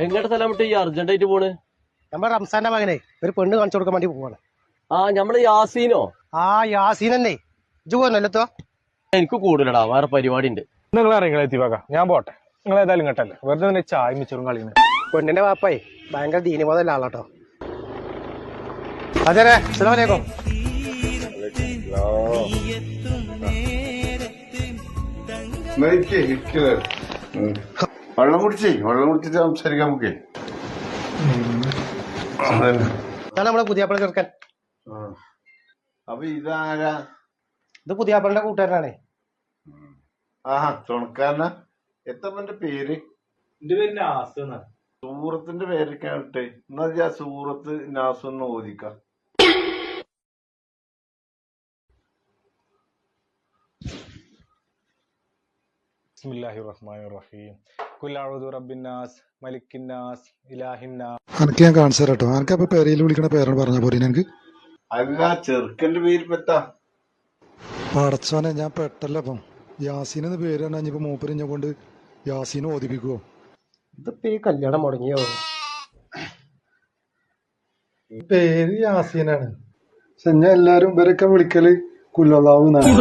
എങ്ങോട്ട് സ്ഥലം ഈ അർജന്റ് ആയിട്ട് പോണ്? നമ്മുടെ റംസാന്റെ മകനെ ഒരു പെണ്ണ് കാണിച്ചു കൊടുക്കാൻ വേണ്ടി പോവാണ്. നമ്മള് യാസീനോ? യാസീൻ തന്നെ. ഇജ്ജ് പോന്നല്ലോ. എനിക്ക് കൂടുതലടാ, വേറെ പരിപാടി ഉണ്ട്. നിങ്ങൾ അറിയാം എത്തിവാക്ക, ഞാൻ പോട്ടെ. നിങ്ങൾ ഏതായാലും കേട്ടല്ലേ, വെറുതെ ചായ മിച്ചറും കളിയുന്നത്. പെണ്ണിന്റെ വാപ്പായി ഭയങ്കര ദീനിബോധമുള്ള ആളാട്ടോ. അതെ, അസ്സലാമു അലൈക്കും. വെള്ളം കുടിച്ചിട്ട് സംസാരിക്കാം നമുക്ക്. നമ്മളെ പുതിയാപ്പിള ചെറുക്കൻ. അപ്പൊ ഇതാരാ? ഇത് പുതിയാപ്പിളിന്റെ കൂട്ടുകാരനാണേ. ആഹാ, തുണക്കാരനാ. എത്തമ്മന്റെ പേര്? എന്റെ പേര് നാസ്. സൂറത്തിന്റെ പേരൊക്കെ ആവട്ടെ. എന്നാ സൂറത്ത് നാസ് ഒന്ന് ഓദിക്കാം. ബിസ്മില്ലാഹിർ റഹ്മാനിർ റഹീം. ഖുൽ അഊദു ബിറബ്ബിന്നാസ് മലിക്കിന്നാസ് ഇലാഹിന്നാസ്. അനക്ക് ഞാൻ കാണിച്ചു തരാട്ടോ. അനക്ക് അപ്പൊ പേരയിൽ വിളിക്കണ പേരാണ് പറഞ്ഞ പോരെ എനിക്ക്? അല്ല, ചെറുക്കന്റെ പേര് പെത്താ. പടച്ചോനെ, ഞാൻ പെട്ടല്ല. അപ്പം യാസീൻ എന്ന് പേര് തന്നെ. ഇനിയിപ്പോ മൂപ്പര് ഞാൻ കൊണ്ട് യാസീനെ ഓദിപ്പിക്കുവോ? ഇതിപ്പോ ഈ കല്യാണം മുടങ്ങിയോ? പേര് യാസീനാണ്, പക്ഷെ ഞാൻ എല്ലാരും ഇവരൊക്കെ വിളിക്കല് കുല്ലല്ലാഹു എന്നാണ്.